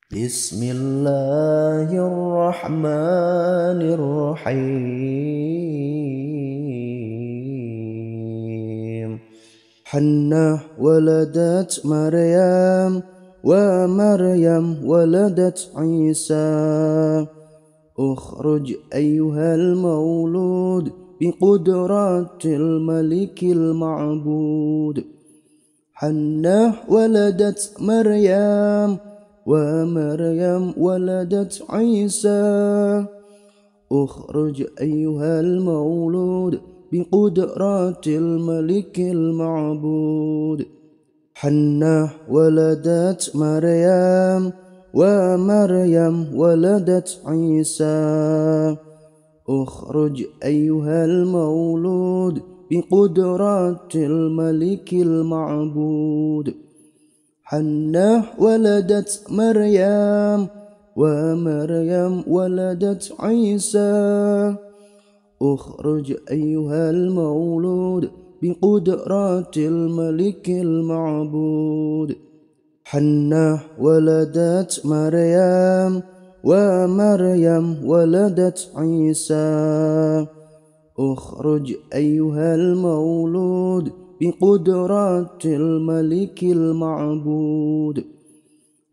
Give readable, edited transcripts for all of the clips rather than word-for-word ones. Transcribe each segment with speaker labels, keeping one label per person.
Speaker 1: Bismillahirrahmanirrahim. Hannah waladat Maryam wa Maryam waladat Isa. Ukhruj ayyuhal maulud biqudratil malikil ma'bud. Hannah waladat Maryam wa Maryam waladat Isa. Ukhruj ayyuhal maulud biqudratil malikil ma'bud. Hannah waladat Maryam wa Maryam waladat Isa. Ukhruj ayyuhal maulud biqudratil malikil ma'bud. Hannah waladat Maryam wa Maryam waladat Isa. Ukhruj ayyuhal maulud biqudratil malikil ma'bud. Hannah waladat Maryam wa Maryam waladat Isa. Ukhruj ayyuhal maulud biqudratil malikil ma'bud.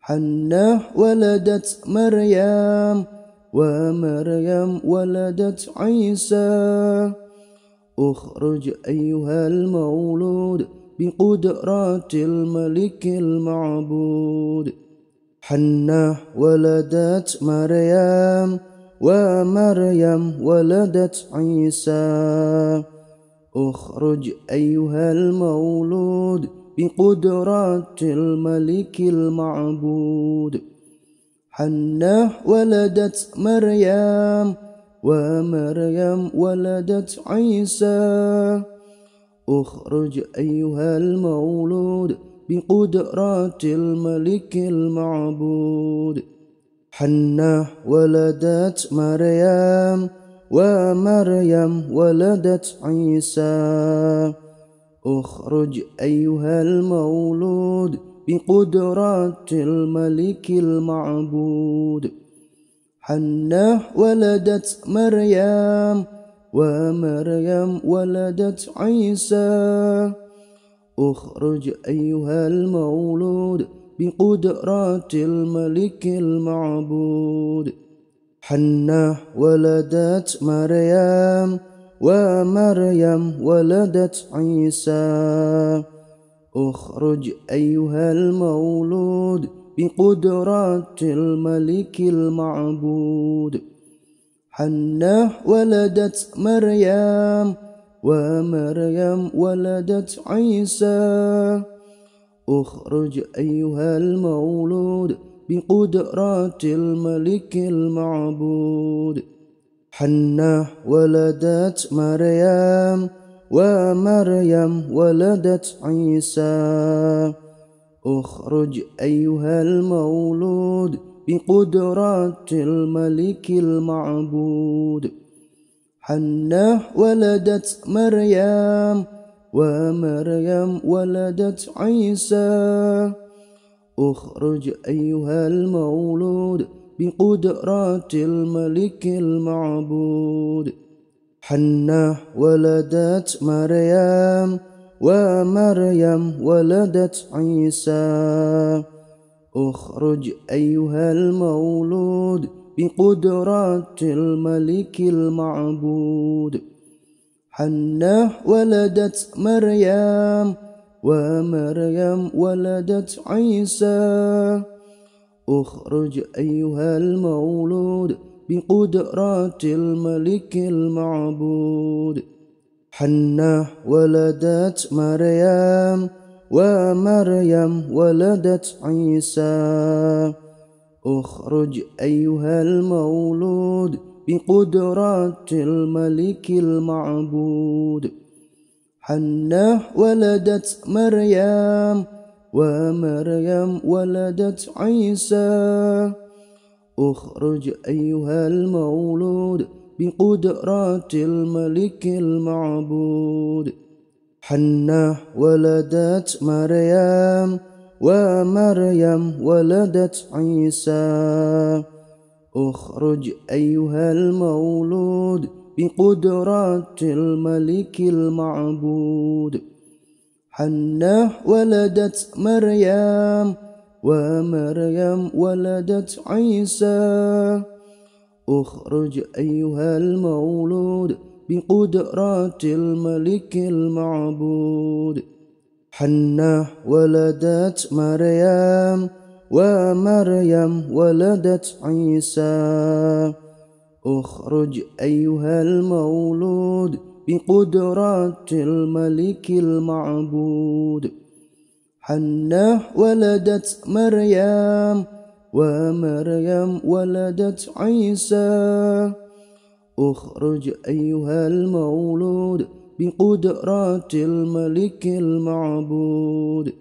Speaker 1: Hannah waladat Maryam wa Maryam waladat Isa. Ukhruj ayyuhal maulud biqudratil malikil ma'bud. Hannah waladat Maryam wa Maryam waladat Isa. Ukhruj ayyuhal maulud biqudratil malikil ma'bud. Hannah waladat Maryam wa Maryam waladat Isa. Ukhruj ayyuhal maulud biqudratil malikil ma'bud. Hannah waladat Maryam wa Maryam waladat Isa. Ukhruj ayyuhal maulud biqudratil malikil ma'bud. Hannah waladat Maryam wa Maryam waladat Isa. Ukhruj ayyuhal maulud biqudratil malikil ma'bud. Hannah waladat Maryam wa Maryam waladat Isa. Ukhruj ayyuhal maulud biqudratil malikil ma'bud. Hannah waladat Maryam wa Maryam waladat Isa. Ukhruj ayyuhal maulud biqudratil malikil ma'bud. Hannah waladat Maryam wa Maryam waladat Isa. Ukhruj ayyuhal maulud biqudratil malikil ma'bud. Hannah waladat Maryam wa Maryam waladat Isa. Ukhruj ayyuhal maulud biqudratil malikil ma'bud. Hannah waladat Maryam wa Maryam waladat Isa. Ukhruj ayyuhal maulud biqudratil malikil ma'bud. Hannah waladat Maryam wa Maryam waladat Isa. Ukhruj ayyuhal maulud biqudratil malikil ma'bud. Hannah waladat Maryam wa Maryam waladat Isa. Ukhruj ayyuhal maulud biqudratil malikil ma'bud. Hannah waladat Maryam wa Maryam waladat Isa. Ukhruj ayyuhal maulud biqudratil malikil ma'bud. Hannah waladat Maryam ومريم ولدت عيسى اخرج أيها المولود بقدرات الملك المعبود حنة ولدت مريم ومريم ولدت عيسى اخرج أيها المولود بقدرات الملك المعبود حنة ولدت مريم ومريم ولدت عيسى اخرج أيها المولود بقدرات الملك المعبود حنة ولدت مريم ومريم ولدت عيسى اخرج أيها المولود بقدرات الملك المعبود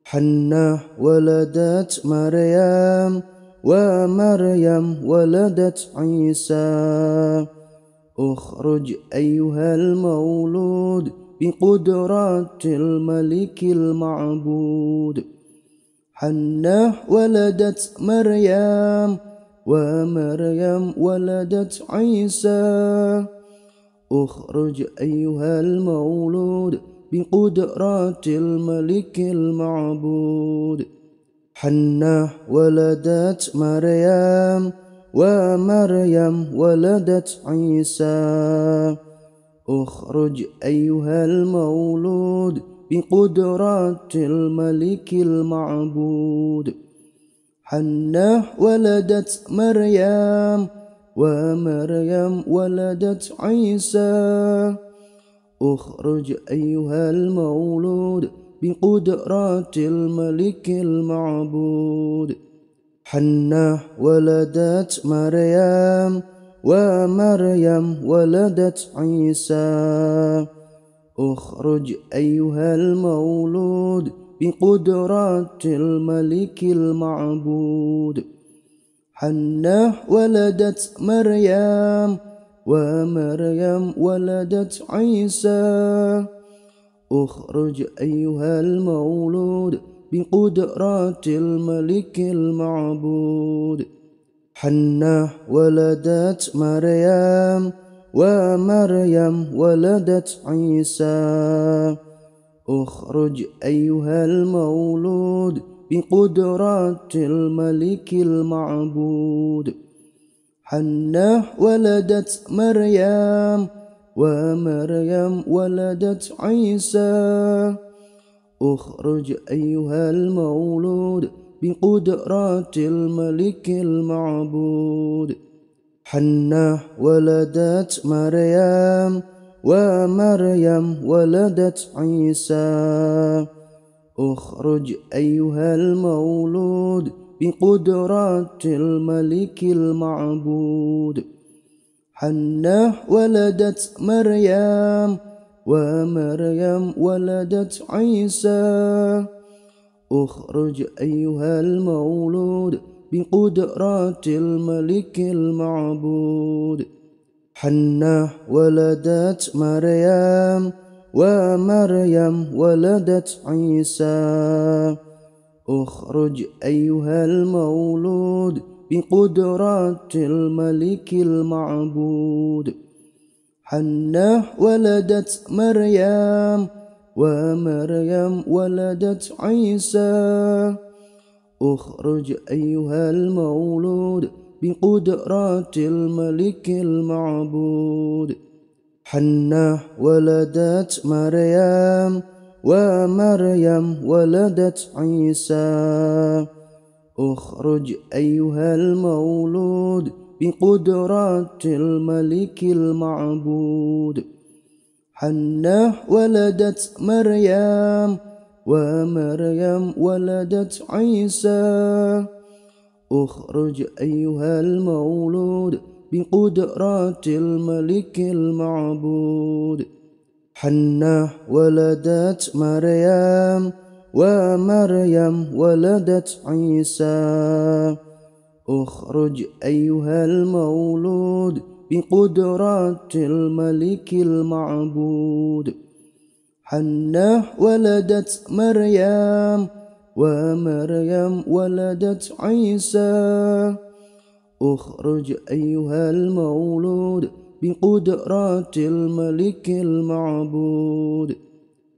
Speaker 1: حنة ولدت مريم ومريم ولدت عيسى اخرج أيها المولود بقدرات الملك المعبود حنة ولدت مريم ومريم ولدت عيسى اخرج أيها المولود بقدرات الملك المعبود حنة ولدت مريم ومريم ولدت عيسى اخرج أيها المولود بقدرات الملك المعبود حنة ولدت مريم ومريم ولدت عيسى اخرج أيها المولود بقدرات الملك المعبود حنة ولدت مريم ومريم ولدت عيسى اخرج أيها المولود بقدرات الملك المعبود حنة ولدت مريم ومريم ولدت عيسى اخرج أيها المولود بقدرات الملك المعبود حنة ولدت مريم ومريم ولدت عيسى اخرج أيها المولود بقدرات الملك المعبود حنة ولدت مريم ومريم ولدت عيسى اخرج أيها المولود بقدرات الملك المعبود حنة ولدت مريم ومريم ولدت عيسى اخرج أيها المولود بقدرات الملك المعبود حنة ولدت مريم ومريم ولدت عيسى اخرج أيها المولود بقدرات الملك المعبود حنة ولدت مريم ومريم ولدت عيسى اخرج أيها المولود بقدرات الملك المعبود حنة ولدت مريم ومريم ولدت عيسى اخرج أيها المولود بقدرات الملك المعبود حنة ولدت مريم ومريم ولدت عيسى اخرج أيها المولود بقدرات الملك المعبود حنة ولدت مريم ومريم ولدت عيسى اخرج أيها المولود بقدرات الملك المعبود حنة ولدت مريم ومريم ولدت عيسى اخرج أيها المولود بقدرات الملك المعبود حنة ولدت مريم ومريم ولدت عيسى اخرج أيها المولود بقدرات الملك المعبود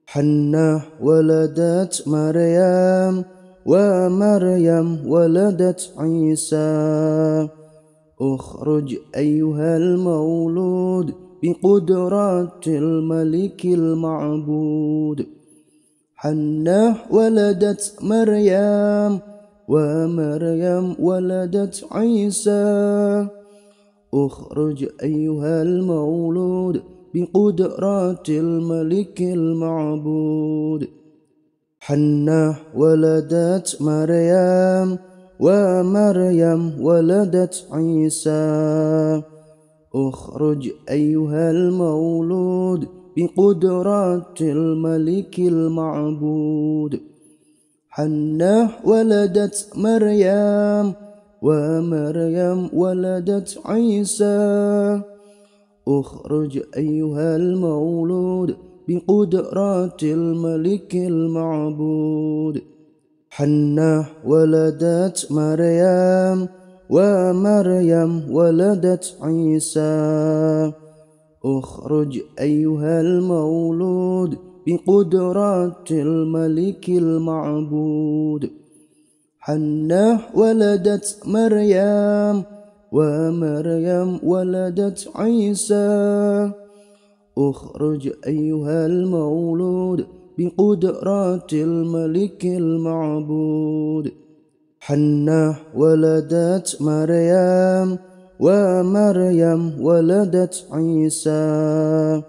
Speaker 1: حنة ولدت مريم ومريم ولدت عيسى اخرج أيها المولود بقدرات الملك المعبود حنة ولدت مريم ومريم ولدت عيسى اخرج أيها المولود بقدرات الملك المعبود حنة ولدت مريم ومريم ولدت عيسى اخرج أيها المولود بقدرات الملك المعبود حنة ولدت مريم ومريم ولدت عيسى اخرج أيها المولود بقدرات الملك المعبود حنة ولدت مريم ومريم ولدت عيسى اخرج أيها المولود بقدرات الملك المعبود حنة ولدت مريم ومريم ولدت عيسى اخرج أيها المولود بقدرات الملك المعبود حنة ولدت مريم ومريم ولدت عيسى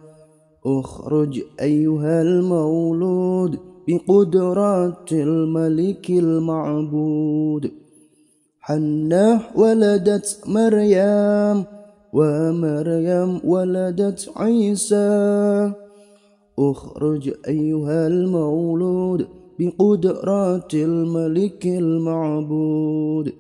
Speaker 1: اخرج أيها المولود بقدرات الملك المعبود حنة ولدت مريم ومريم ولدت عيسى اخرج أيها المولود بقدرات الملك المعبود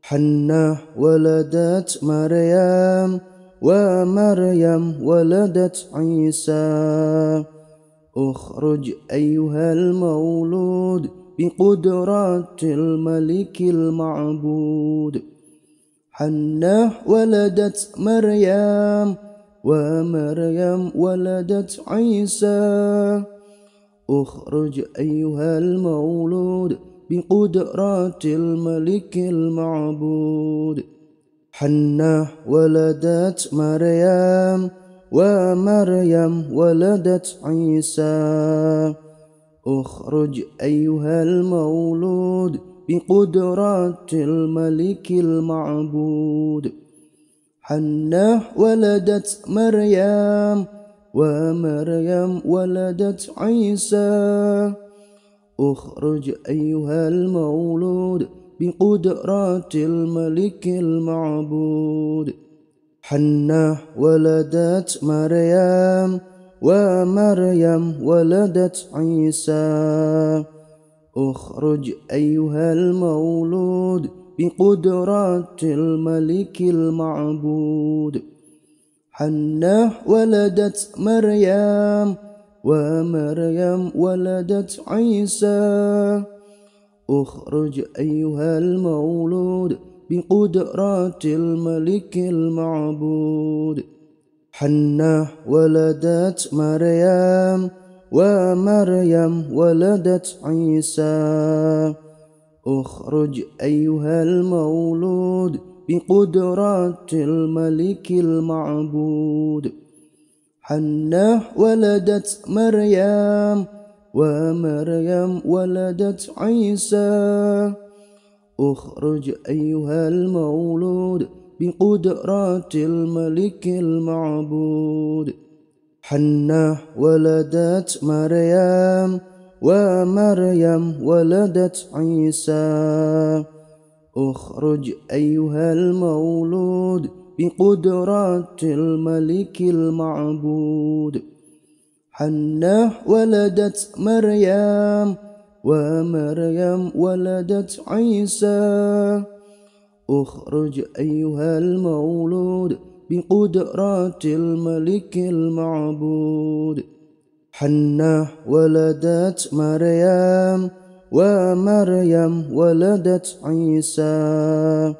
Speaker 1: حنة ولدت مريم ومريم ولدت عيسى اخرج أيها المولود بقدرات الملك المعبود حنة ولدت مريم ومريم ولدت عيسى اخرج أيها المولود بقدرات الملك المعبود حنة ولدت مريم ومريم ولدت عيسى اخرج أيها المولود بقدرات الملك المعبود حنة ولدت مريم ومريم ولدت عيسى اخرج أيها المولود بقدرات الملك المعبود حنة ولدت مريم ومريم ولدت عيسى اخرج أيها المولود بقدرات الملك المعبود حنة ولدت مريم ومريم ولدت عيسى اخرج أيها المولود بقدرات الملك المعبود حنة ولدت مريم ومريم ولدت عيسى اخرج أيها المولود بقدرات الملك المعبود حنة ولدت مريم ومريم ولدت عيسى اخرج أيها المولود بقدرات الملك المعبود حنة ولدت مريم ومريم ولدت عيسى اخرج أيها المولود بقدرات الملك المعبود حنة ولدت مريم ومريم ولدت عيسى اخرج أيها المولود بقدرات الملك المعبود حنة ولدت مريم ومريم ولدت عيسى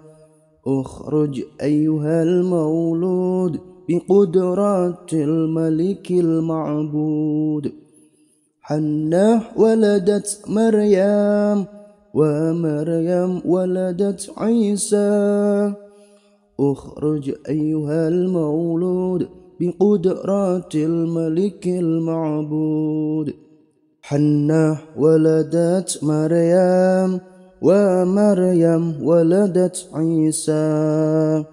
Speaker 1: اخرج أيها المولود بقدرات الملك المعبود حنة ولدت مريم ومريم ولدت عيسى اخرج أيها المولود بقدرات الملك المعبود حنة ولدت مريم ومريم ولدت عيسى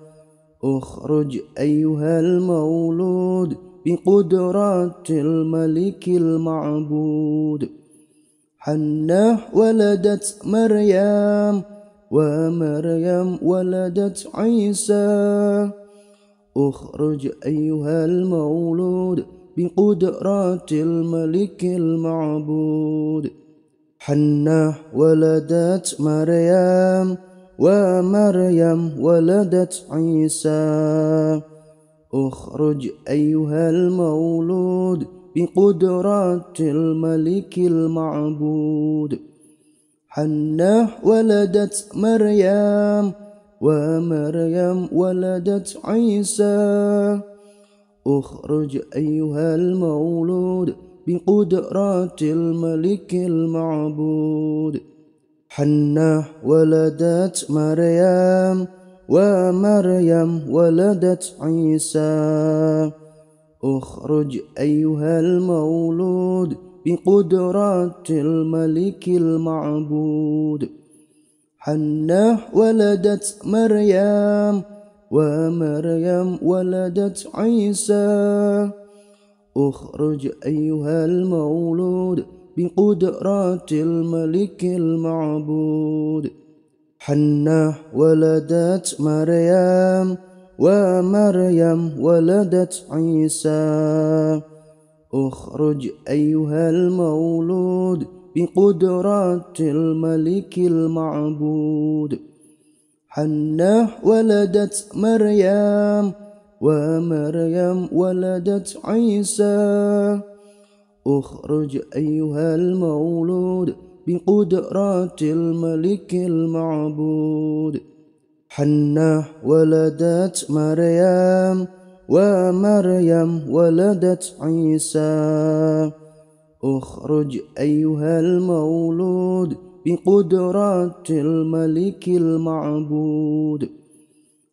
Speaker 1: اخرج أيها المولود بقدرات الملك المعبود حنة ولدت مريم ومريم ولدت عيسى اخرج أيها المولود بقدرات الملك المعبود حنة ولدت مريم ومريم ولدت عيسى اخرج أيها المولود بقدرات الملك المعبود حنة ولدت مريم ومريم ولدت عيسى اخرج أيها المولود بقدرات الملك المعبود حنة ولدت مريم ومريم ولدت عيسى اخرج أيها المولود بقدرات الملك المعبود حنة ولدت مريم ومريم ولدت عيسى اخرج أيها المولود بقدرات الملك المعبود حنة ولدت مريم ومريم ولدت عيسى اخرج أيها المولود بقدرات الملك المعبود حنة ولدت مريم ومريم ولدت عيسى اخرج أيها المولود بقدرات الملك المعبود حنة ولدت مريم ومريم ولدت عيسى اخرج أيها المولود بقدرات الملك المعبود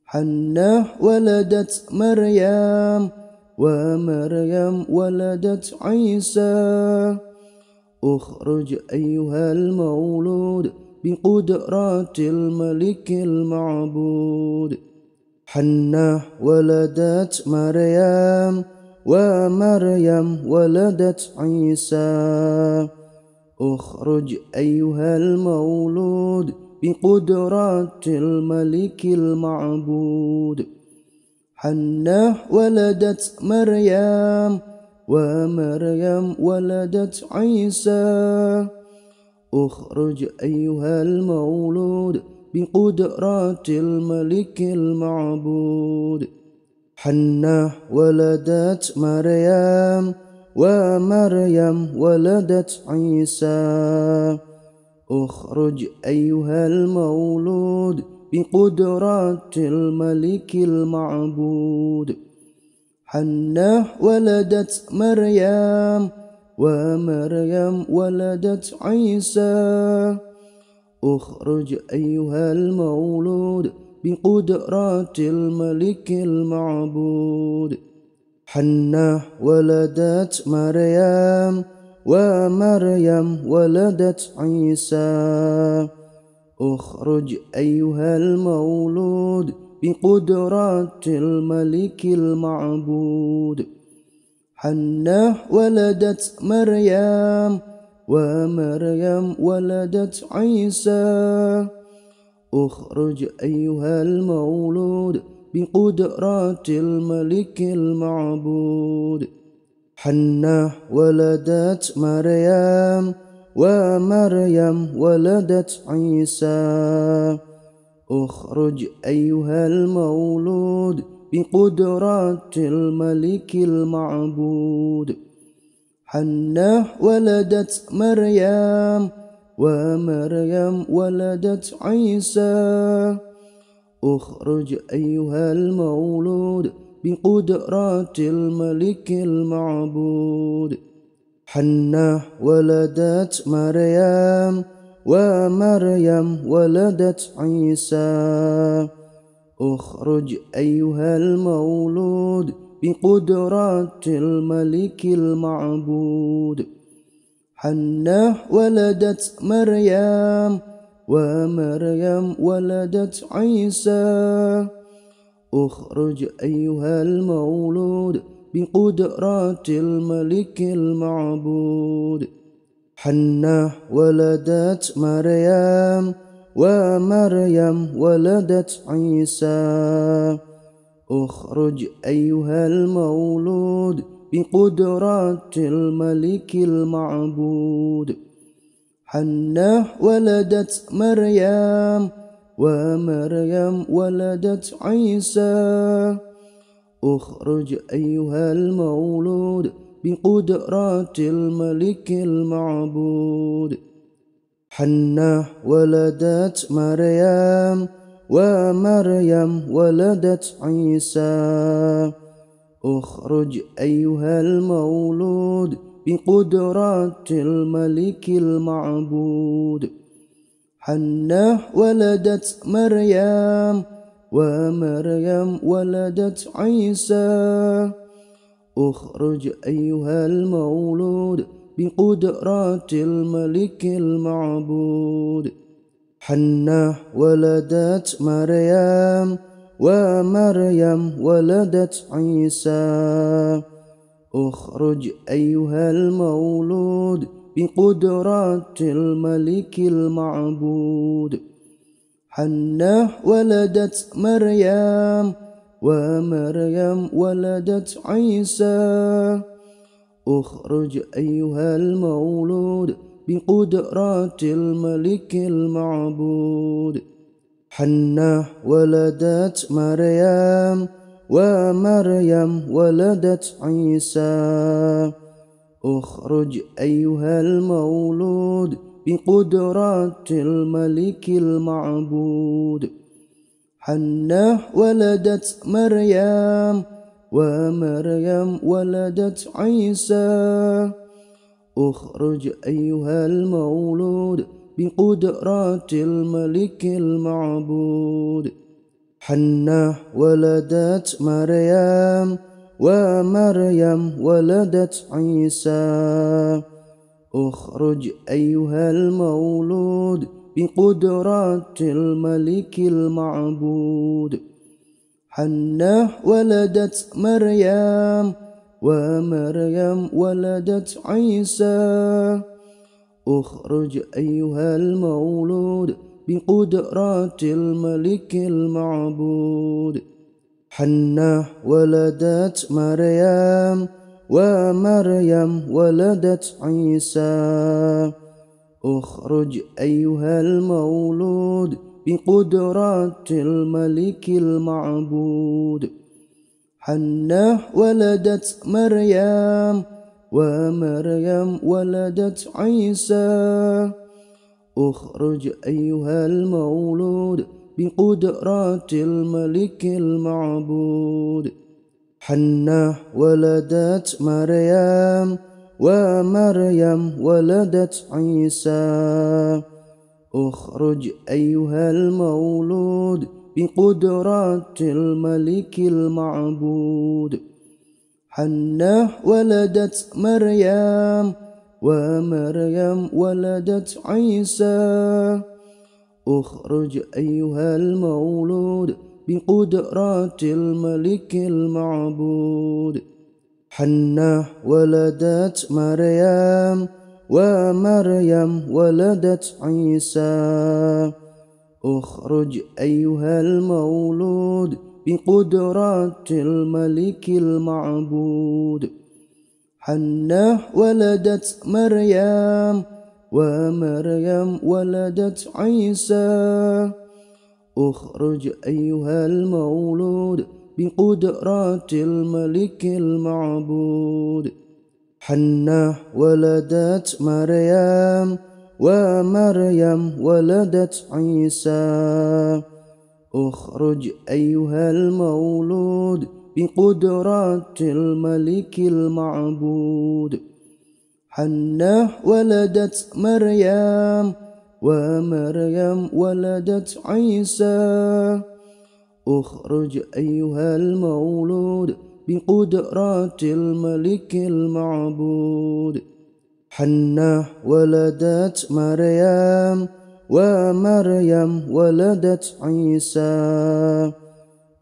Speaker 1: حنة ولدت مريم ومريم ولدت عيسى اخرج أيها المولود بقدرات الملك المعبود حنة ولدت مريم ومريم ولدت عيسى اخرج أيها المولود بقدرات الملك المعبود حنة ولدت مريم ومريم ولدت عيسى اخرج أيها المولود بقدرات الملك المعبود حنة ولدت مريم ومريم ولدت عيسى اخرج أيها المولود بقدرات الملك المعبود حنة ولدت مريم ومريم ولدت عيسى اخرج أيها المولود بقدرات الملك المعبود حنة ولدت مريم ومريم ولدت عيسى اخرج أيها المولود بقدرات الملك المعبود حنة ولدت مريم ومريم ولدت عيسى اخرج أيها المولود بقدرات الملك المعبود حنة ولدت مريم ومريم ولدت عيسى اخرج أيها المولود بقدرات الملك المعبود حنة ولدت مريم ومريم ولدت عيسى اخرج أيها المولود بقدرات الملك المعبود حنة ولدت مريم ومريم ولدت عيسى اخرج أيها المولود بقدرات الملك المعبود حنة ولدت مريم ومريم ولدت عيسى اخرج أيها المولود بقدرات الملك المعبود حنة ولدت مريم ومريم ولدت عيسى اخرج أيها المولود بقدرات الملك المعبود حنة ولدت مريم ومريم ولدت عيسى اخرج أيها المولود بقدرات الملك المعبود حنة ولدت مريم ومريم ولدت عيسى اخرج أيها المولود بقدرات الملك المعبود حنة ولدت مريم ومريم ولدت عيسى اخرج أيها المولود بقدرات الملك المعبود حنة ولدت مريم ومريم ولدت عيسى اخرج أيها المولود بقدرات الملك المعبود حنة ولدت مريم ومريم ولدت عيسى اخرج أيها المولود بقدرات الملك المعبود حنة ولدت مريم ومريم ولدت عيسى اخرج أيها المولود بقدرات الملك المعبود حنة ولدت مريم ومريم ولدت عيسى اخرج أيها المولود بقدرات الملك المعبود حنة ولدت مريم ومريم ولدت عيسى اخرج أيها المولود بقدرات الملك المعبود حنة ولدت مريم ومريم ولدت عيسى اخرج أيها المولود بقدرات الملك المعبود حنة ولدت مريم ومريم ولدت عيسى اخرج أيها المولود بقدرات الملك المعبود حنة ولدت مريم ومريم ولدت عيسى اخرج أيها المولود بقدرات الملك المعبود حنة ولدت مريم ومريم ولدت عيسى اخرج أيها المولود بقدرات الملك المعبود حنة ولدت مريم ومريم ولدت عيسى اخرج أيها المولود بقدرات الملك المعبود حنة ولدت مريم ومريم ولدت عيسى اخرج أيها المولود بقدرات الملك المعبود حنة ولدت مريم ومريم ولدت عيسى اخرج أيها المولود بقدرات الملك المعبود حنة ولدت مريم ومريم ولدت عيسى اخرج أيها المولود بقدرات الملك المعبود حنة ولدت مريم ومريم ولدت عيسى اخرج أيها المولود بقدرات الملك المعبود حنة ولدت مريم ومريم ولدت عيسى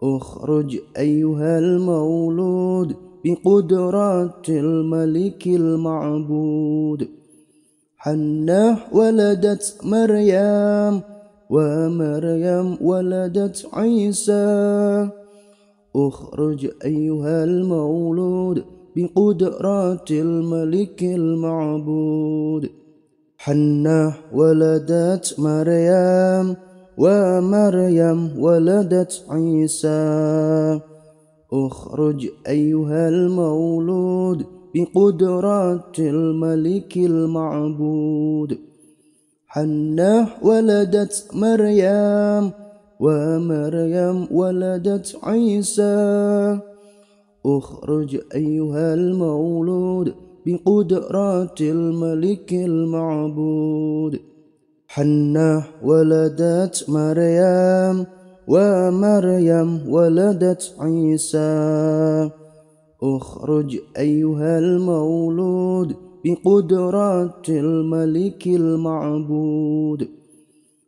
Speaker 1: اخرج أيها المولود بقدرات الملك المعبود حنة ولدت مريم ومريم ولدت عيسى اخرج أيها المولود بقدرات الملك المعبود حنة ولدت مريم ومريم ولدت عيسى اخرج أيها المولود بقدرات الملك المعبود حنة ولدت مريم ومريم ولدت عيسى اخرج أيها المولود بقدرات الملك المعبود حنة ولدت مريم ومريم ولدت عيسى اخرج أيها المولود بقدرات الملك المعبود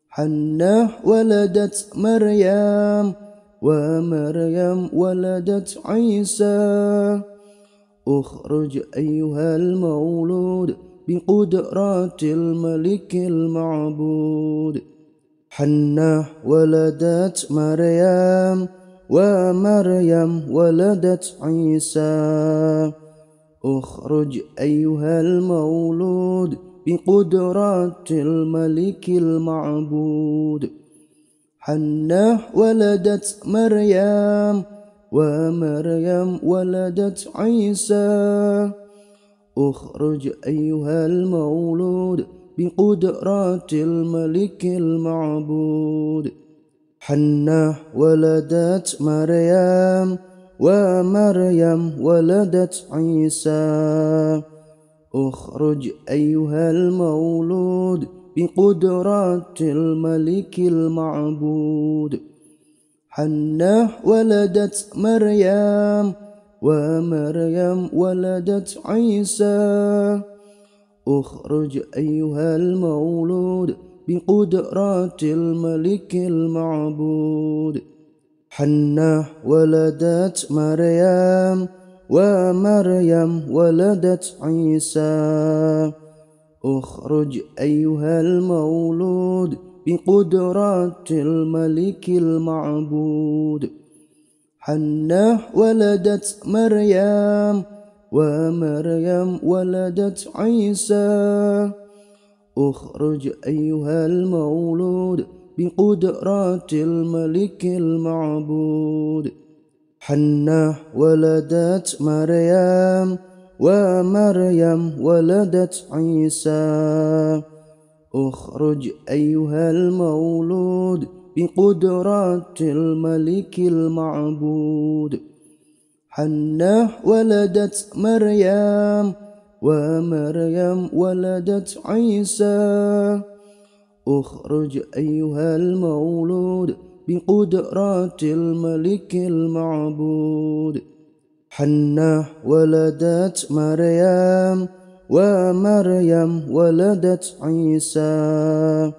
Speaker 1: حنة ولدت مريم ومريم ولدت عيسى اخرج أيها المولود بقدرات الملك المعبود حنة ولدت مريم ومريم ولدت عيسى اخرج أيها المولود بقدرات الملك المعبود حنة ولدت مريم ومريم ولدت عيسى اخرج أيها المولود بقدرات الملك المعبود حنة ولدت مريم ومريم ولدت عيسى اخرج أيها المولود بقدرات الملك المعبود حنة ولدت مريم ومريم ولدت عيسى اخرج أيها المولود بقدرات الملك المعبود حنة ولدت مريم ومريم ولدت عيسى اخرج أيها المولود بقدرات الملك المعبود حنة ولدت مريم ومريم ولدت عيسى اخرج أيها المولود بقدرات الملك المعبود حنة ولدت مريم ومريم ولدت عيسى اخرج أيها المولود بقدرات الملك المعبود حنة ولدت مريم ومريم ولدت عيسى اخرج أيها المولود بقدرات الملك المعبود حنة ولدت مريم ومريم ولدت عيسى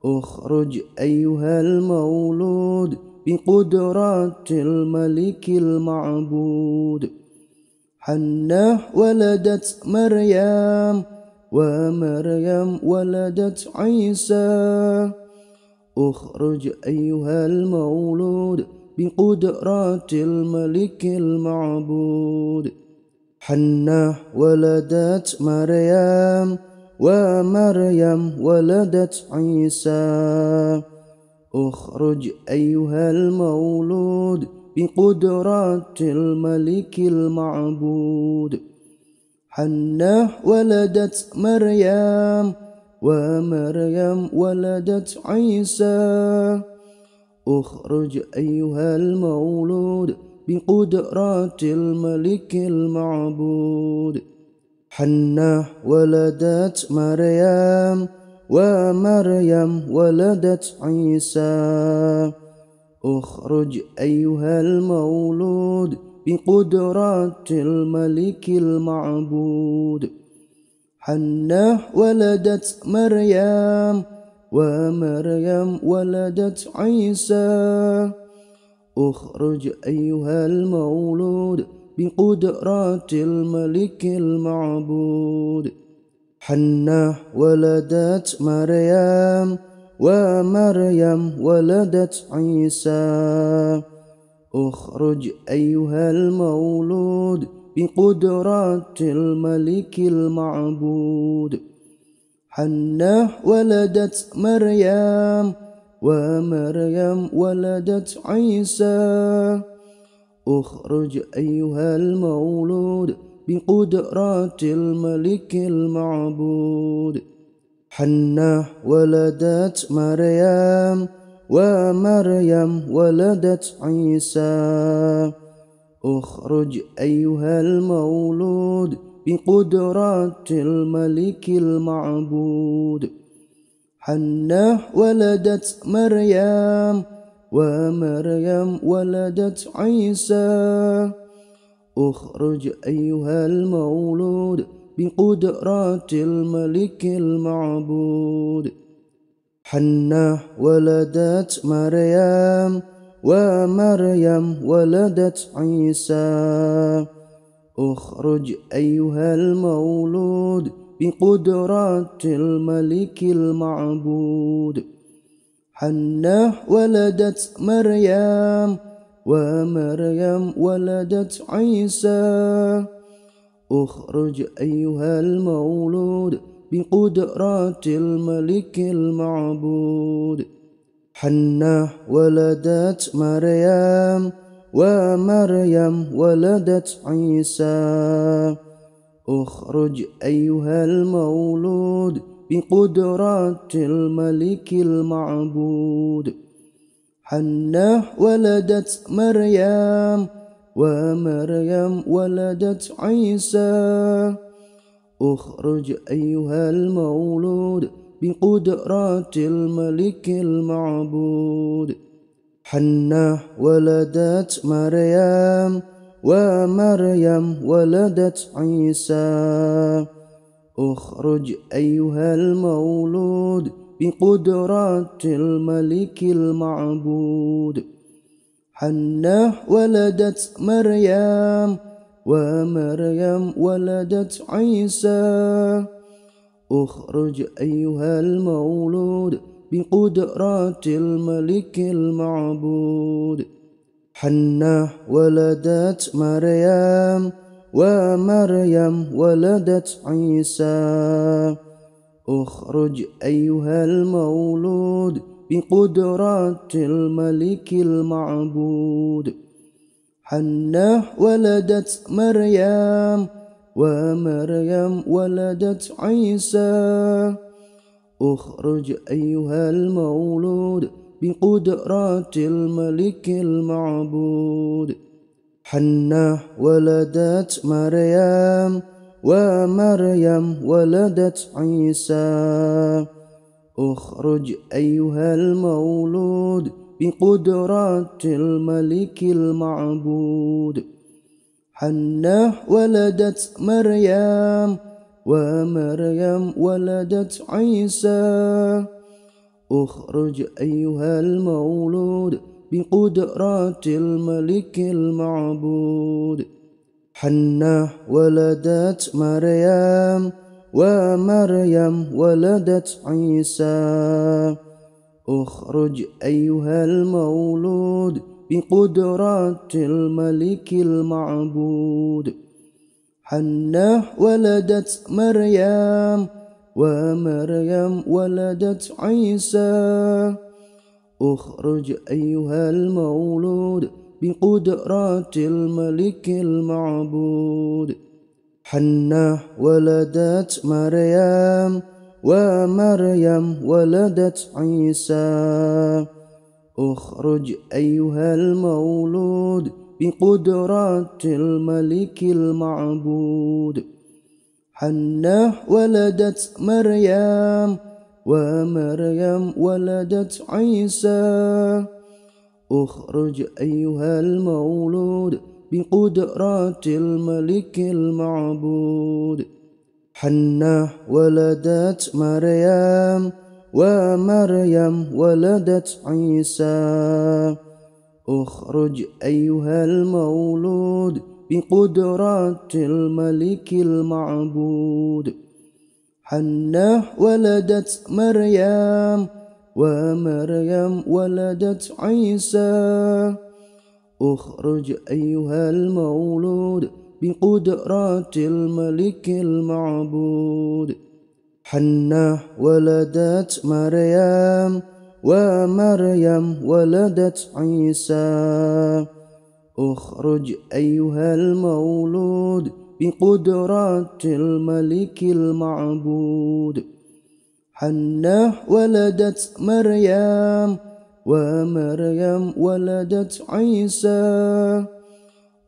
Speaker 1: اخرج أيها المولود بقدرات الملك المعبود حنة ولدت مريم ومريم ولدت عيسى اخرج أيها المولود بقدرات الملك المعبود حنة ولدت مريم ومريم ولدت عيسى اخرج أيها المولود بقدرات الملك المعبود حنة ولدت مريم ومريم ولدت عيسى اخرج أيها المولود بقدرات الملك المعبود حنة ولدت مريم ومريم ولدت عيسى اخرج أيها المولود بقدرات الملك المعبود حنة ولدت مريم ومريم ولدت عيسى اخرج أيها المولود بقدرات الملك المعبود حنة ولدت مريم ومريم ولدت عيسى اخرج أيها المولود بقدرات الملك المعبود حنة ولدت مريم ومريم ولدت عيسى اخرج أيها المولود بقدرات الملك المعبود حنة ولدت مريم ومريم ولدت عيسى اخرج أيها المولود بقدرات الملك المعبود حنة ولدت مريم ومريم ولدت عيسى اخرج أيها المولود بقدرات الملك المعبود حنة ولدت مريم ومريم ولدت عيسى اخرج أيها المولود بقدرات الملك المعبود حنة ولدت مريم ومريم ولدت عيسى اخرج أيها المولود بقدرات الملك المعبود حنة ولدت مريم ومريم ولدت عيسى اخرج أيها المولود بقدرات الملك المعبود حنة ولدت مريم ومريم ولدت عيسى اخرج أيها المولود بقدرات الملك المعبود حنة ولدت مريم ومريم ولدت عيسى اخرج أيها المولود بقدرات الملك المعبود حنة ولدت مريم ومريم ولدت عيسى اخرج أيها المولود بقدرات الملك المعبود حنة ولدت مريم ومريم ولدت عيسى اخرج أيها المولود بقدرات الملك المعبود حنة ولدت مريم ومريم ولدت عيسى اخرج أيها المولود بقدرات الملك المعبود حنة ولدت مريم ومريم ولدت عيسى اخرج أيها المولود بقدرات الملك المعبود حنة ولدت مريم ومريم ولدت عيسى اخرج أيها المولود بقدرات الملك المعبود حنة ولدت مريم ومريم ولدت عيسى اخرج أيها المولود بقدرات الملك المعبود حنة ولدت مريم ومريم ولدت عيسى اخرج أيها المولود بقدرات الملك المعبود حنة ولدت مريم ومريم ولدت عيسى اخرج أيها المولود بقدرة الملك المعبود حنة ولدت مريم ومريم ولدت عيسى اخرج أيها المولود بقدرة الملك المعبود حنة ولدت مريم ومريم ولدت عيسى اخرج أيها المولود بقدرة الملك المعبود حنة ولدت مريم ومريم ولدت عيسى اخرج أيها المولود بقدرة الملك المعبود حنة ولدت مريم ومريم ولدت عيسى اخرج أيها المولود بقدرة الملك المعبود حنة ولدت مريم ومريم ولدت عيسى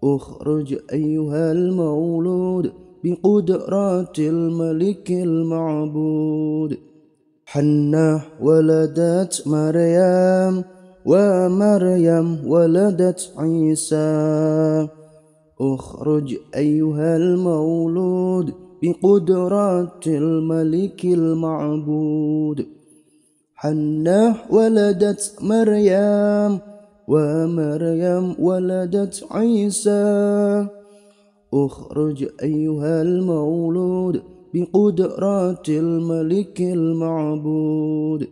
Speaker 1: اخرج أيها المولود بقدرة الملك المعبود حنة ولدت مريم ومريم ولدت عيسى اخرج أيها المولود بقدرة الملك المعبود حنة ولدت مريم ومريم ولدت عيسى اخرج أيها المولود بقدرة الملك المعبود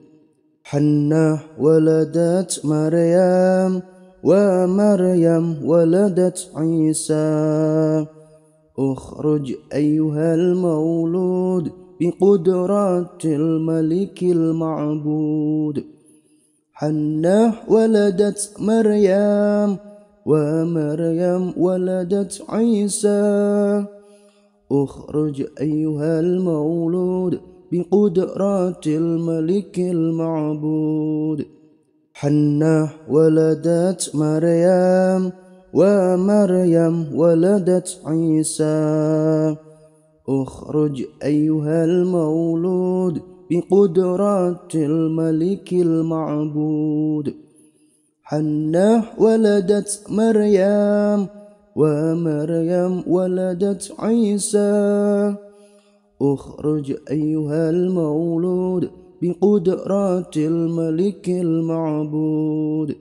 Speaker 1: حنة ولدت مريم ومريم ولدت عيسى اخرج أيها المولود بقدرة الملك المعبود حنة ولدت مريم ومريم ولدت عيسى اخرج أيها المولود بقدرة الملك المعبود حنة ولدت مريم ومريم ولدت عيسى اخرج أيها المولود بقدرة الملك المعبود حنة ولدت مريم ومريم ولدت عيسى اخرج أيها المولود بقدرة الملك المعبود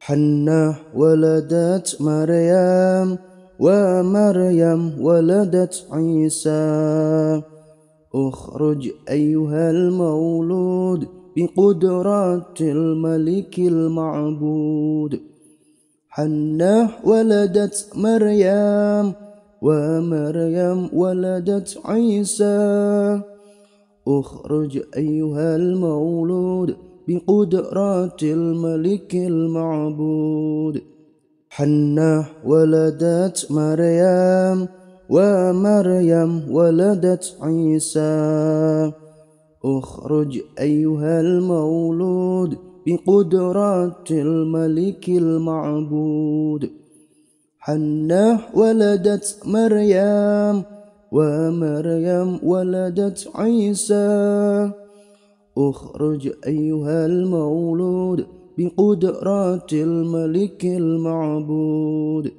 Speaker 1: حنة ولدت مريم ومريم ولدت عيسى اخرج أيها المولود بقدرة الملك المعبود حنة ولدت مريم ومريم ولدت عيسى اخرج أيها المولود بقدرة الملك المعبود حنة ولدت مريم ومريم ولدت عيسى اخرج أيها المولود بقدرة الملك المعبود حنة ولدت مريم ومريم ولدت عيسى اخرج أيها المولود بقدرة الملك المعبود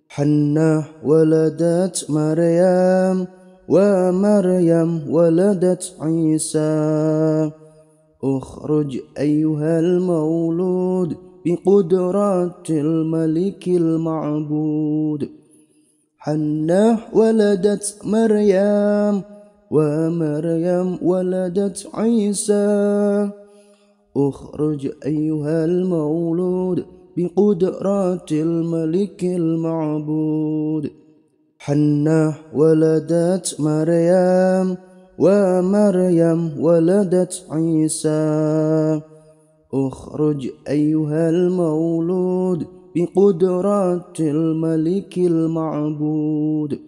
Speaker 1: حنة ولدت مريم ومريم ولدت عيسى اخرج أيها المولود بقدرة الملك المعبود حنة ولدت مريم ومريم ولدت عيسى اخرج أيها المولود بقدرة الملك المعبود حنة ولدت مريم ومريم ولدت عيسى اخرج أيها المولود بقدرة الملك المعبود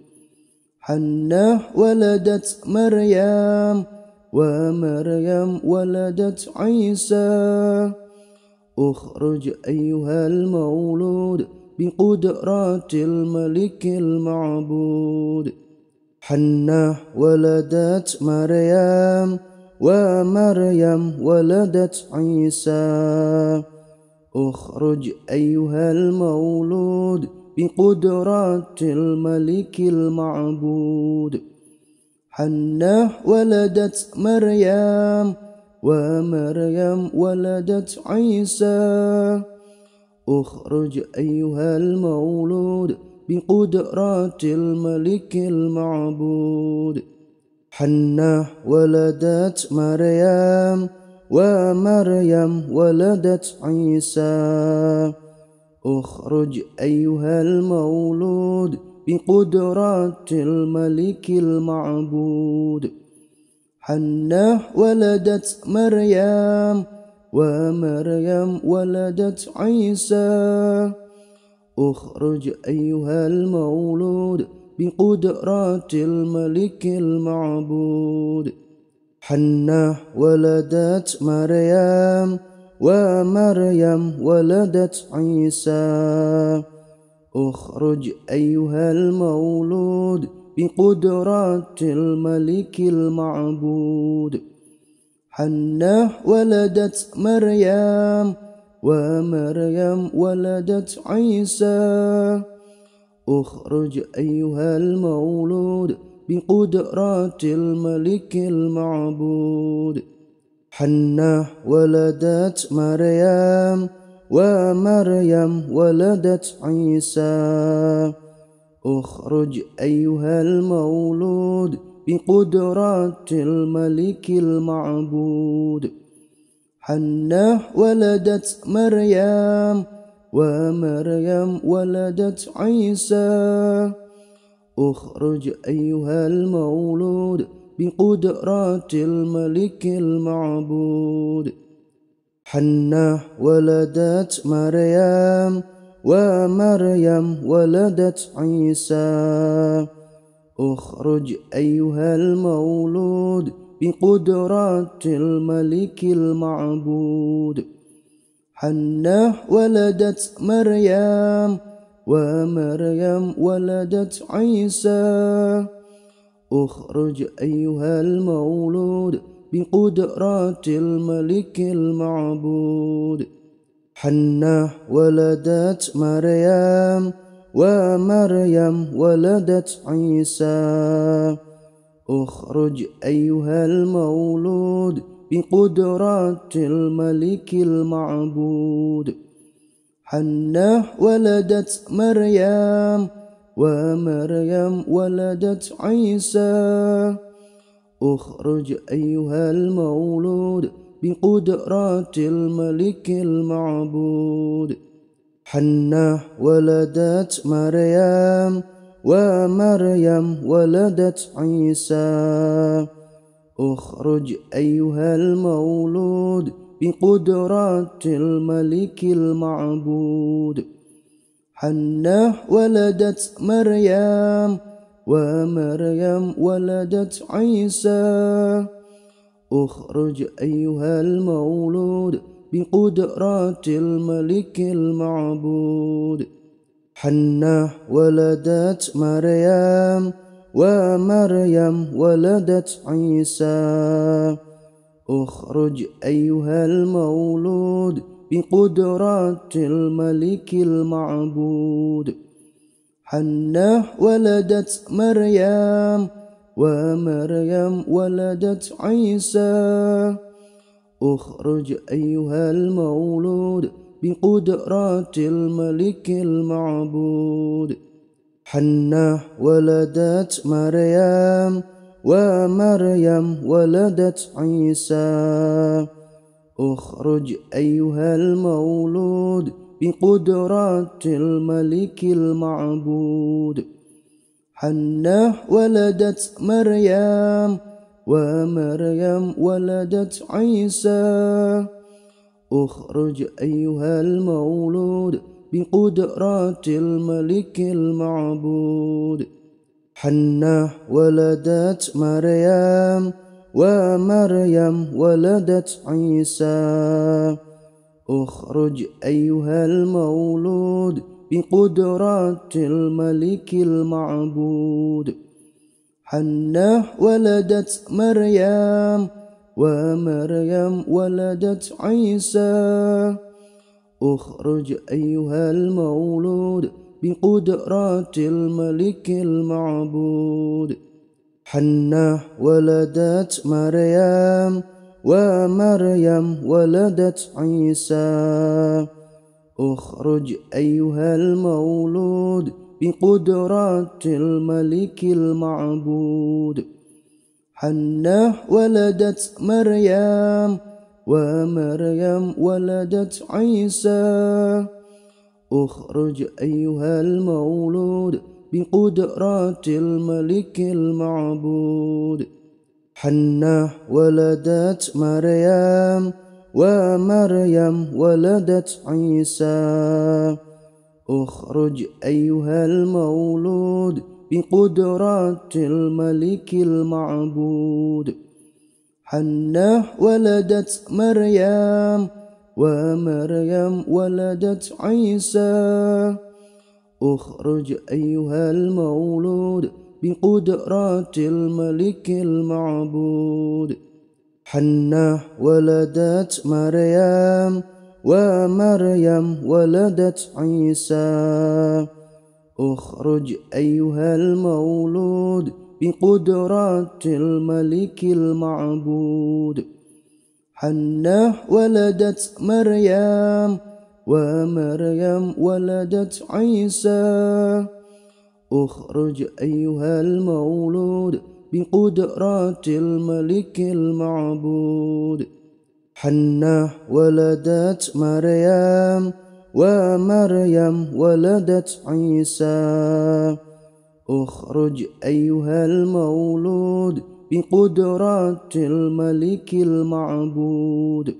Speaker 1: حنة ولدت مريم ومريم ولدت عيسى اخرج أيها المولود بقدرات الملك المعبود حنة ولدت مريم ومريم ولدت عيسى اخرج أيها المولود بقدرات الملك المعبود حنة ولدت مريم ومريم ولدت عيسى اخرج أيها المولود بقدرات الملك المعبود حنة ولدت مريم ومريم ولدت عيسى اخرج أيها المولود بقدرات الملك المعبود حنة ولدت مريم ومريم ولدت عيسى اخرج أيها المولود بقدرات الملك المعبود حنة ولدت مريم ومريم ولدت عيسى اخرج أيها المولود بقدرات الملك المعبود حنة ولدت مريم ومريم ولدت عيسى اخرج أيها المولود بقدرات الملك المعبود حنة ولدت مريم ومريم ولدت عيسى اخرج أيها المولود بقدرات الملك المعبود حنة ولدت مريم ومريم ولدت عيسى اخرج أيها المولود بقدرات الملك المعبود حنة ولدت مريم ومريم ولدت عيسى اخرج أيها المولود بقدرات الملك المعبود حنة ولدت مريم ومريم ولدت عيسى اخرج أيها المولود بقدرات الملك المعبود حنة ولدت مريم ومريم ولدت عيسى اخرج أيها المولود بقدرات الملك المعبود حنة ولدت مريم ومريم ولدت عيسى اخرج أيها المولود بقدرات الملك المعبود حنة ولدت مريم ومريم ولدت عيسى اخرج أيها المولود بقدرات الملك المعبود حنة ولدت مريم ومريم ولدت عيسى اخرج أيها المولود بقدرات الملك المعبود حنة ولدت مريم ومريم ولدت عيسى اخرج أيها المولود بقدرات الملك المعبود حنة ولدت مريم ومريم ولدت عيسى اخرج أيها المولود بقدرات الملك المعبود حنة ولدت مريم ومريم ولدت عيسى اخرج أيها المولود بقدرات الملك المعبود حنة ولدت مريم ومريم ولدت عيسى اخرج أيها المولود بقدرات الملك المعبود حنة ولدت مريم ومريم ولدت عيسى اخرج أيها المولود بقدرات الملك المعبود حنة ولدت مريم ومريم ولدت عيسى اخرج أيها المولود بقدرات الملك المعبود حنة ولدت مريم ومريم ولدت عيسى اخرج أيها المولود بقدرات الملك المعبود حنة ولدت مريم ومريم ولدت عيسى اخرج أيها المولود بقدرات الملك المعبود حنة ولدت مريم ومريم ولدت عيسى اخرج أيها المولود بقدرات الملك المعبود حنة ولدت مريم ومريم ولدت عيسى اخرج أيها المولود بقدرات الملك المعبود حنة ولدت مريم ومريم ولدت عيسى اخرج أيها المولود بقدرات الملك المعبود حنة ولدت مريم ومريم ولدت عيسى اخرج أيها المولود بقدرات الملك المعبود حنة ولدت مريم ومريم ولدت عيسى اخرج أيها المولود بقدرات الملك المعبود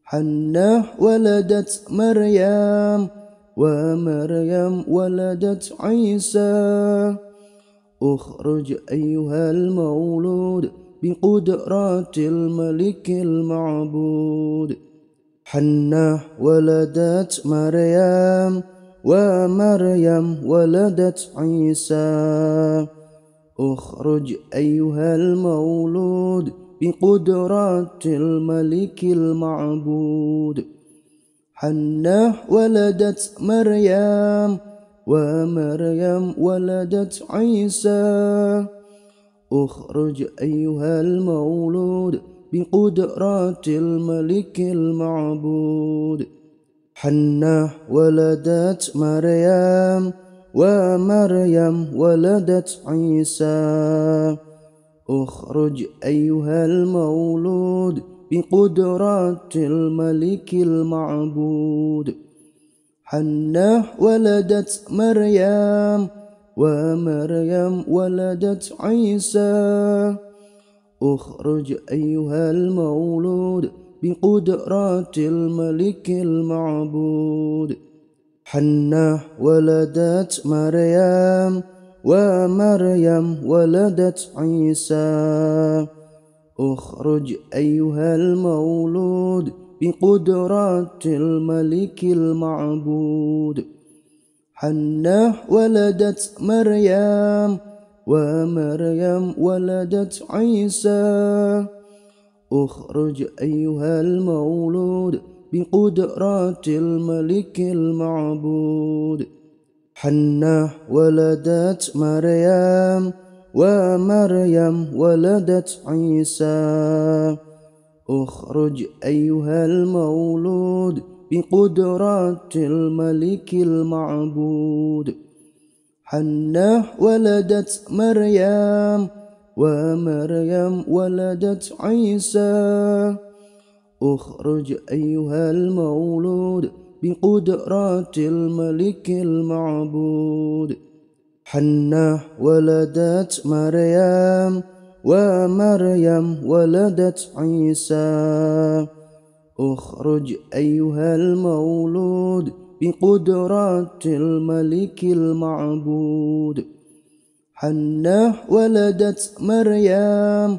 Speaker 1: حنة ولدت مريم ومريم ولدت عيسى اخرج أيها المولود بقدرات الملك المعبود حنة ولدت مريم ومريم ولدت عيسى اخرج أيها المولود بقدرات الملك المعبود حنة ولدت مريم ومريم ولدت عيسى اخرج أيها المولود بقدرات الملك المعبود حنة ولدت مريم ومريم ولدت عيسى اخرج أيها المولود بقدرات الملك المعبود حنة ولدت مريم ومريم ولدت عيسى اخرج أيها المولود بقدرات الملك المعبود حنة ولدت مريم ومريم ولدت عيسى اخرج أيها المولود بقدرات الملك المعبود حنة ولدت مريم ومريم ولدت عيسى اخرج أيها المولود بقدرات الملك المعبود حنة ولدت مريم ومريم ولدت عيسى اخرج أيها المولود بقدرات الملك المعبود حنة ولدت مريم ومريم ولدت عيسى اخرج أيها المولود بقدرات الملك المعبود حنة ولدت مريم ومريم ولدت عيسى اخرج أيها المولود بقدرات الملك المعبود حنة ولدت مريم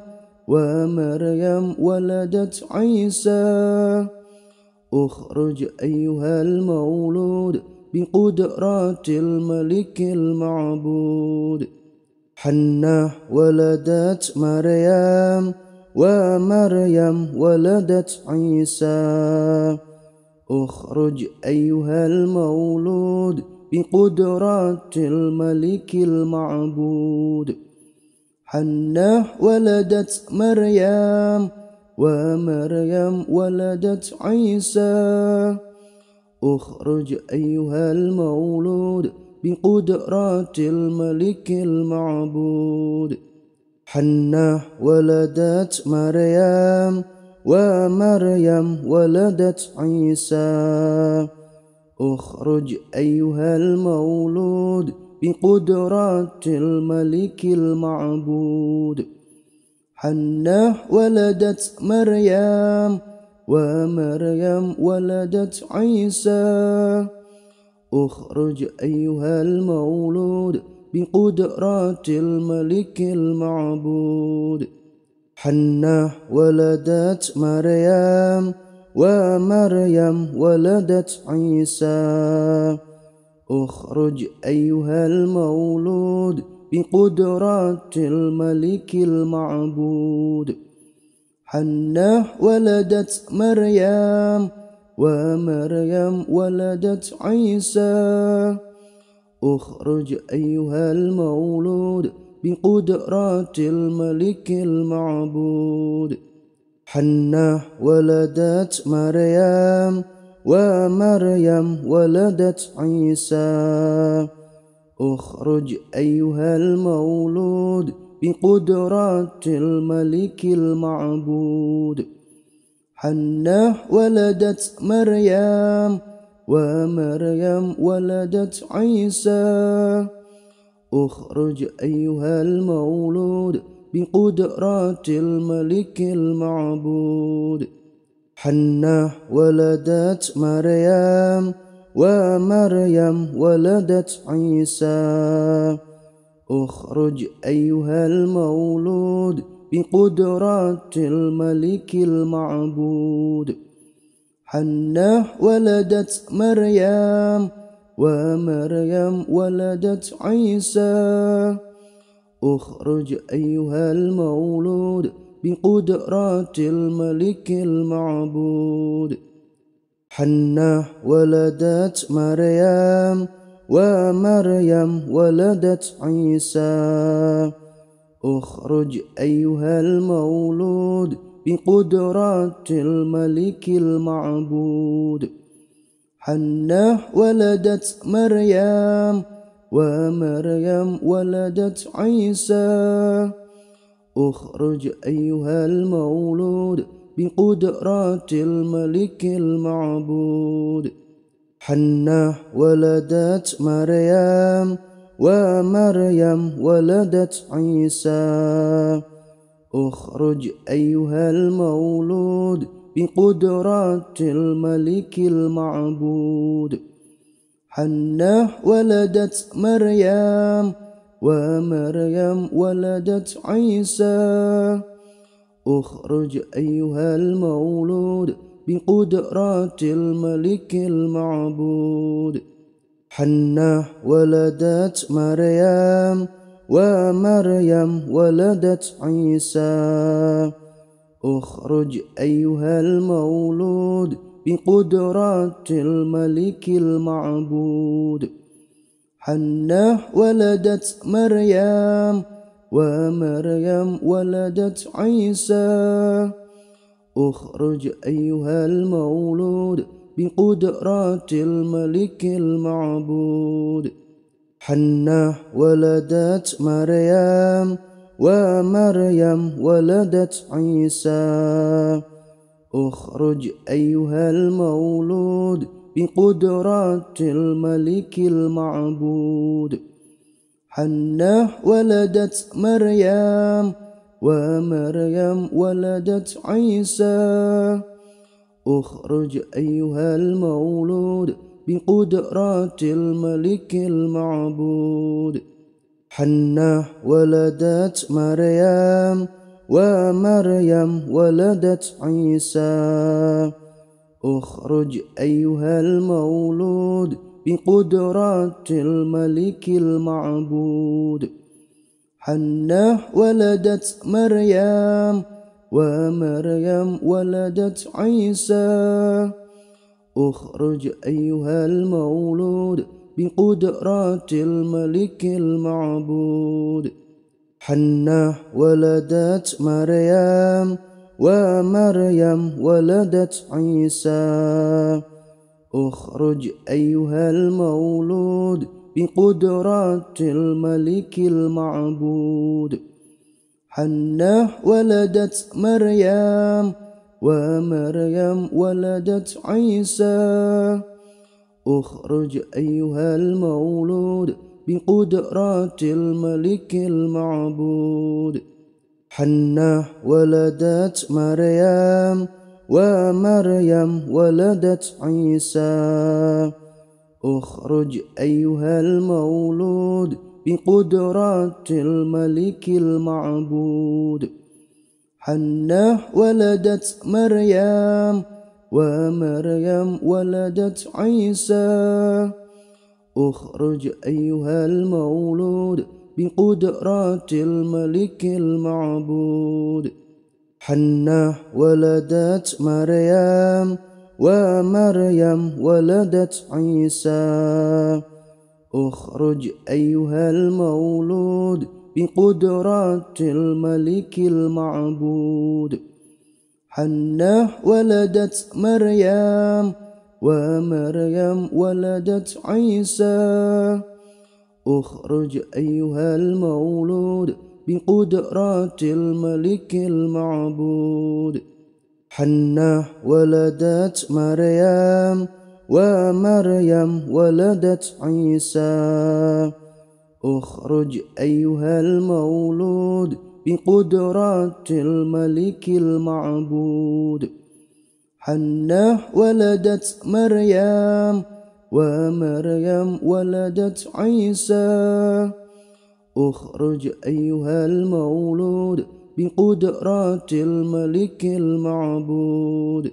Speaker 1: ومريم ولدت عيسى اخرج أيها المولود بقدرات الملك المعبود حنة ولدت مريم ومريم ولدت عيسى اخرج أيها المولود بقدرات الملك المعبود حنة ولدت مريم ومريم ولدت عيسى اخرج أيها المولود بقدرات الملك المعبود حنة ولدت مريم ومريم ولدت عيسى اخرج أيها المولود بقدرات الملك المعبود حنة ولدت مريم ومريم ولدت عيسى اخرج أيها المولود بقدرات الملك المعبود حنة ولدت مريم ومريم ولدت عيسى اخرج أيها المولود بقدرات الملك المعبود حنة ولدت مريم ومريم ولدت عيسى اخرج أيها المولود بقدرات الملك المعبود حنة ولدت مريم ومريم ولدت عيسى اخرج أيها المولود بقدرات الملك المعبود حنة ولدت مريم ومريم ولدت عيسى اخرج أيها المولود بقدرات الملك المعبود حنة ولدت مريم ومريم ولدت عيسى اخرج أيها المولود بقدرات الملك المعبود حنة ولدت مريم ومريم ولدت عيسى اخرج أيها المولود بقدرات الملك المعبود حنة ولدت مريم ومريم ولدت عيسى اخرج أيها المولود بقدرات الملك المعبود حنة ولدت مريم ومريم ولدت عيسى اخرج أيها المولود بقدرات الملك المعبود حنة ولدت مريم ومريم ولدت عيسى اخرج أيها المولود بقدرات الملك المعبود حنة ولدت مريم ومريم ولدت عيسى اخرج أيها المولود بقدرات الملك المعبود حنة ولدت مريم ومريم ولدت عيسى اخرج أيها المولود بقدرات الملك المعبود حنة ولدت مريم ومريم ولدت عيسى اخرج أيها المولود بقدرات الملك المعبود حنة ولدت مريم ومريم ولدت عيسى اخرج أيها المولود بقدرات الملك المعبود حنة ولدت مريم ومريم ولدت عيسى اخرج أيها المولود بقدرات الملك المعبود حنة ولدت مريم ومريم ولدت عيسى اخرج أيها المولود بقدرات الملك المعبود حنة ولدت مريم ومريم ولدت عيسى اخرج أيها المولود بقدرات الملك المعبود حنة ولدت مريم ومريم ولدت عيسى اخرج أيها المولود بقدرات الملك المعبود حنة ولدت مريم ومريم ولدت عيسى اخرج أيها المولود بقدرات الملك المعبود حنة ولدت مريم ومريم ولدت عيسى اخرج أيها المولود بقدرات الملك المعبود حنة ولدت مريم ومريم ولدت عيسى اخرج أيها المولود بقدرات الملك المعبود حنة ولدت مريم ومريم ولدت عيسى اخرج أيها المولود بقدرات الملك المعبود حنة ولدت مريم ومريم ولدت عيسى اخرج أيها المولود بقدرات الملك المعبود حنة ولدت مريم ومريم ولدت عيسى اخرج أيها المولود بقدرات الملك المعبود حنة ولدت مريم ومريم ولدت عيسى اخرج أيها المولود بقدرات الملك المعبود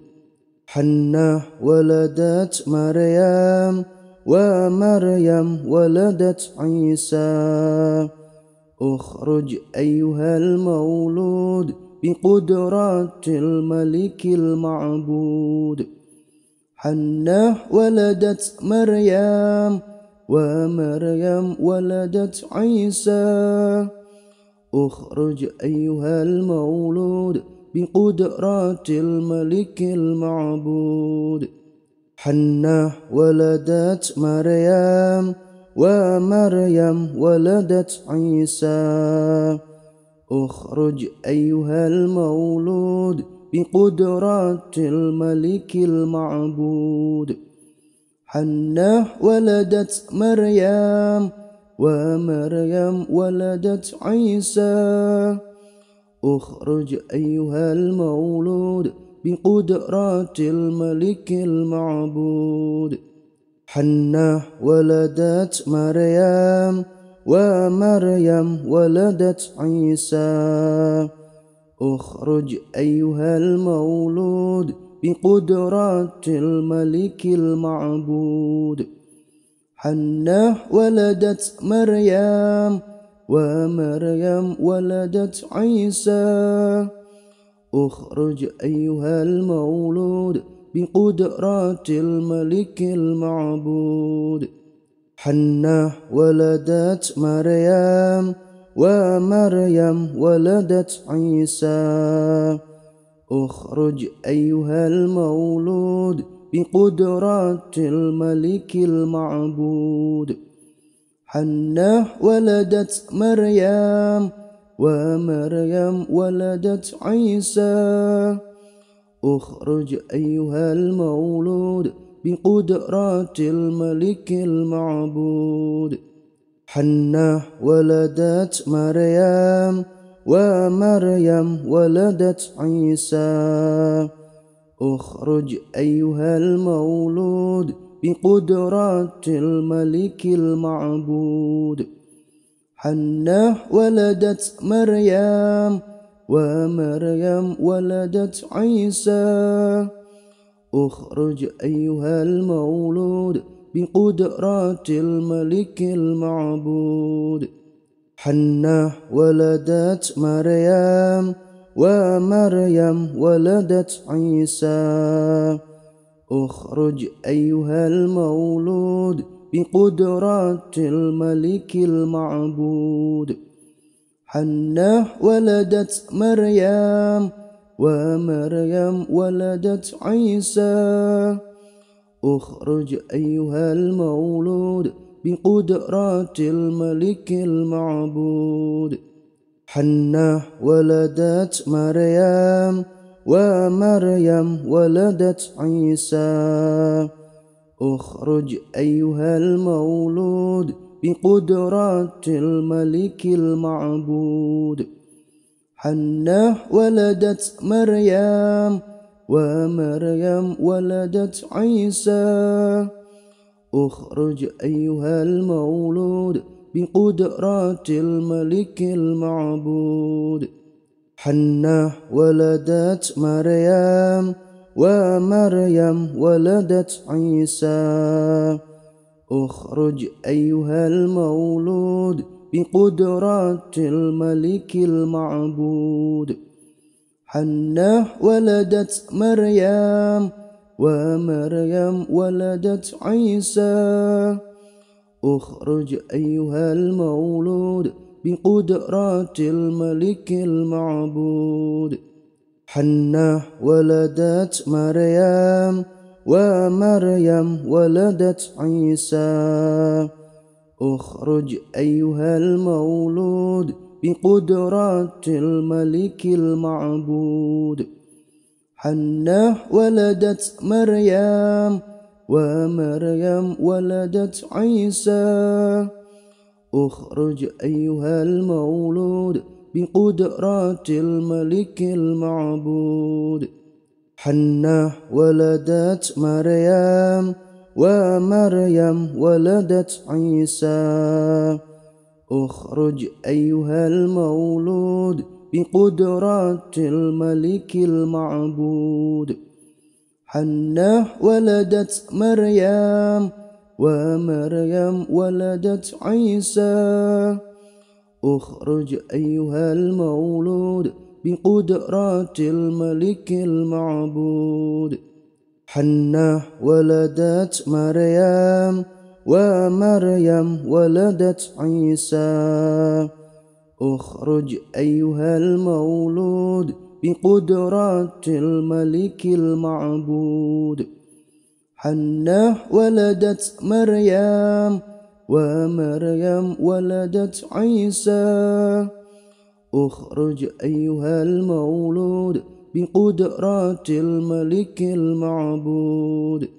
Speaker 1: حنة ولدت مريم ومريم ولدت عيسى اخرج أيها المولود بقدرات الملك المعبود حنة ولدت مريم ومريم ولدت عيسى اخرج أيها المولود بقدرات الملك المعبود حنة ولدت مريم ومريم ولدت عيسى اخرج أيها المولود بقدرات الملك المعبود حنة ولدت مريم ومريم ولدت عيسى اخرج أيها المولود بقدرات الملك المعبود حنة ولدت مريم ومريم ولدت عيسى اخرج أيها المولود بقدرات الملك المعبود حنة ولدت مريم ومريم ولدت عيسى اخرج أيها المولود بقدرات الملك المعبود حنة ولدت مريم ومريم ولدت عيسى اخرج أيها المولود بقدرات الملك المعبود حنة ولدت مريم ومريم ولدت عيسى اخرج أيها المولود بقدرات الملك المعبود حنة ولدت مريم ومريم ولدت عيسى اخرج أيها المولود بقدرات الملك المعبود حنة ولدت مريم ومريم ولدت عيسى اخرج أيها المولود بقدرات الملك المعبود حنة ولدت مريم ومريم ولدت عيسى اخرج أيها المولود بقدرات الملك المعبود حنة ولدت مريم ومريم ولدت عيسى اخرج أيها المولود بقدرات الملك المعبود حنة ولدت مريم ومريم ولدت عيسى اخرج أيها المولود بقدرات الملك المعبود حنة ولدت مريم ومريم ولدت عيسى اخرج أيها المولود بقدرات الملك المعبود حنة ولدت مريم ومريم ولدت عيسى اخرج أيها المولود بقدرات الملك المعبود حنة ولدت مريم ومريم ولدت عيسى اخرج أيها المولود بقدرات الملك المعبود حنة ولدت مريم ومريم ولدت عيسى اخرج أيها المولود بقدرات الملك المعبود حنة ولدت مريم ومريم ولدت عيسى اخرج أيها المولود بقدرات الملك المعبود حنة ولدت مريم ومريم ولدت عيسى اخرج أيها المولود بقدرات الملك المعبود حنة ولدت مريم ومريم ولدت عيسى اخرج أيها المولود بقدرات الملك المعبود حنة ولدت مريم ومريم ولدت عيسى اخرج أيها المولود بقدرات الملك المعبود حنة ولدت مريم ومريم ولدت عيسى اخرج أيها المولود بقدرات الملك المعبود